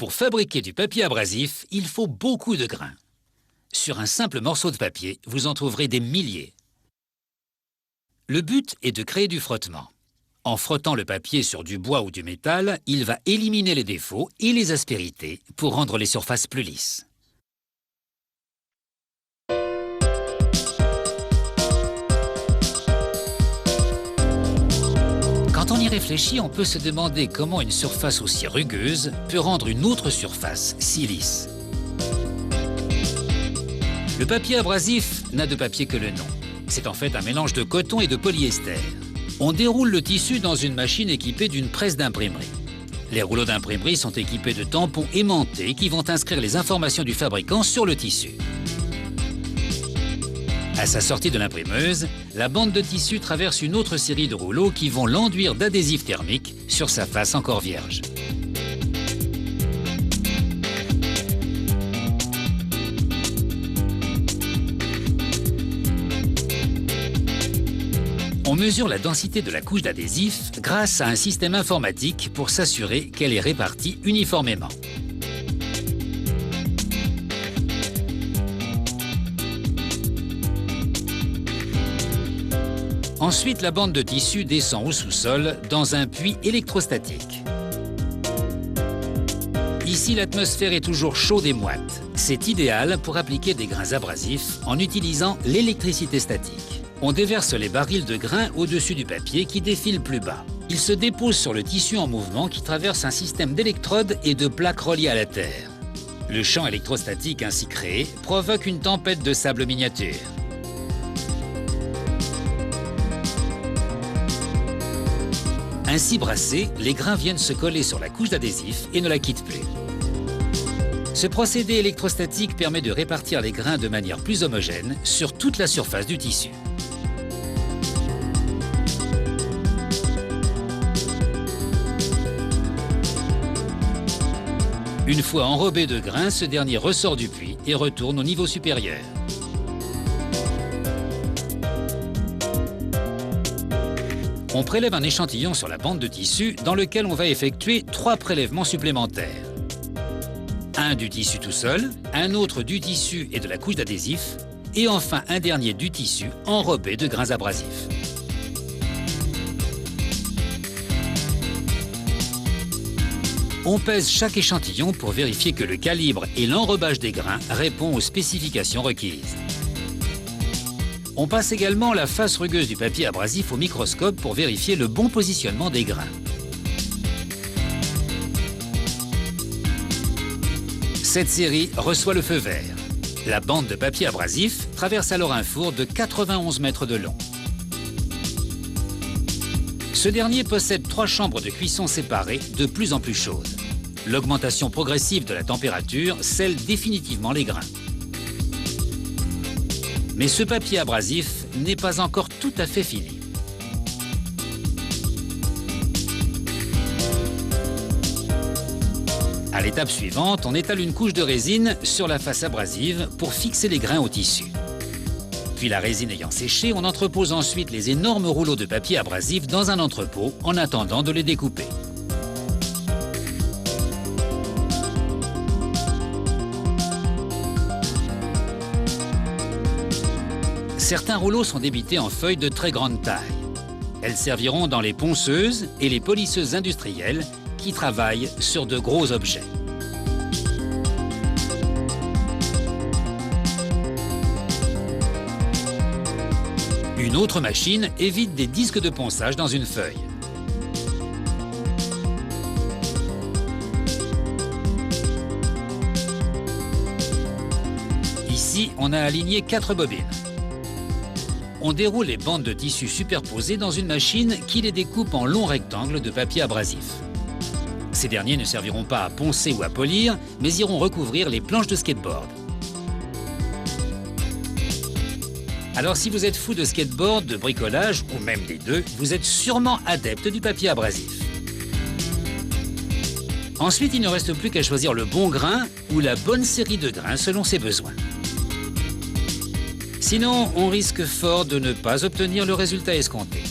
Pour fabriquer du papier abrasif, il faut beaucoup de grains. Sur un simple morceau de papier, vous en trouverez des milliers. Le but est de créer du frottement. En frottant le papier sur du bois ou du métal, il va éliminer les défauts et les aspérités pour rendre les surfaces plus lisses. Quand on y réfléchit, on peut se demander comment une surface aussi rugueuse peut rendre une autre surface si lisse. Le papier abrasif n'a de papier que le nom. C'est en fait un mélange de coton et de polyester. On déroule le tissu dans une machine équipée d'une presse d'imprimerie. Les rouleaux d'imprimerie sont équipés de tampons aimantés qui vont inscrire les informations du fabricant sur le tissu. À sa sortie de l'imprimeuse, la bande de tissu traverse une autre série de rouleaux qui vont l'enduire d'adhésif thermique sur sa face encore vierge. On mesure la densité de la couche d'adhésif grâce à un système informatique pour s'assurer qu'elle est répartie uniformément. Ensuite, la bande de tissu descend au sous-sol dans un puits électrostatique. Ici, l'atmosphère est toujours chaude et moite. C'est idéal pour appliquer des grains abrasifs en utilisant l'électricité statique. On déverse les barils de grains au-dessus du papier qui défile plus bas. Ils se déposent sur le tissu en mouvement qui traverse un système d'électrodes et de plaques reliées à la terre. Le champ électrostatique ainsi créé provoque une tempête de sable miniature. Ainsi brassés, les grains viennent se coller sur la couche d'adhésif et ne la quittent plus. Ce procédé électrostatique permet de répartir les grains de manière plus homogène sur toute la surface du tissu. Une fois enrobé de grains, ce dernier ressort du puits et retourne au niveau supérieur. On prélève un échantillon sur la bande de tissu dans lequel on va effectuer 3 prélèvements supplémentaires. Un du tissu tout seul, un autre du tissu et de la couche d'adhésif, et enfin un dernier du tissu enrobé de grains abrasifs. On pèse chaque échantillon pour vérifier que le calibre et l'enrobage des grains répondent aux spécifications requises. On passe également la face rugueuse du papier abrasif au microscope pour vérifier le bon positionnement des grains. Cette série reçoit le feu vert. La bande de papier abrasif traverse alors un four de 91 mètres de long. Ce dernier possède 3 chambres de cuisson séparées de plus en plus chaudes. L'augmentation progressive de la température scelle définitivement les grains. Mais ce papier abrasif n'est pas encore tout à fait fini. À l'étape suivante, on étale une couche de résine sur la face abrasive pour fixer les grains au tissu. Puis la résine ayant séché, on entrepose ensuite les énormes rouleaux de papier abrasif dans un entrepôt en attendant de les découper. Certains rouleaux sont débités en feuilles de très grande taille. Elles serviront dans les ponceuses et les polisseuses industrielles qui travaillent sur de gros objets. Une autre machine évite des disques de ponçage dans une feuille. Ici, on a aligné 4 bobines. On déroule les bandes de tissu superposées dans une machine qui les découpe en longs rectangles de papier abrasif. Ces derniers ne serviront pas à poncer ou à polir, mais iront recouvrir les planches de skateboard. Alors si vous êtes fou de skateboard, de bricolage, ou même des deux, vous êtes sûrement adepte du papier abrasif. Ensuite, il ne reste plus qu'à choisir le bon grain ou la bonne série de grains selon ses besoins. Sinon, on risque fort de ne pas obtenir le résultat escompté.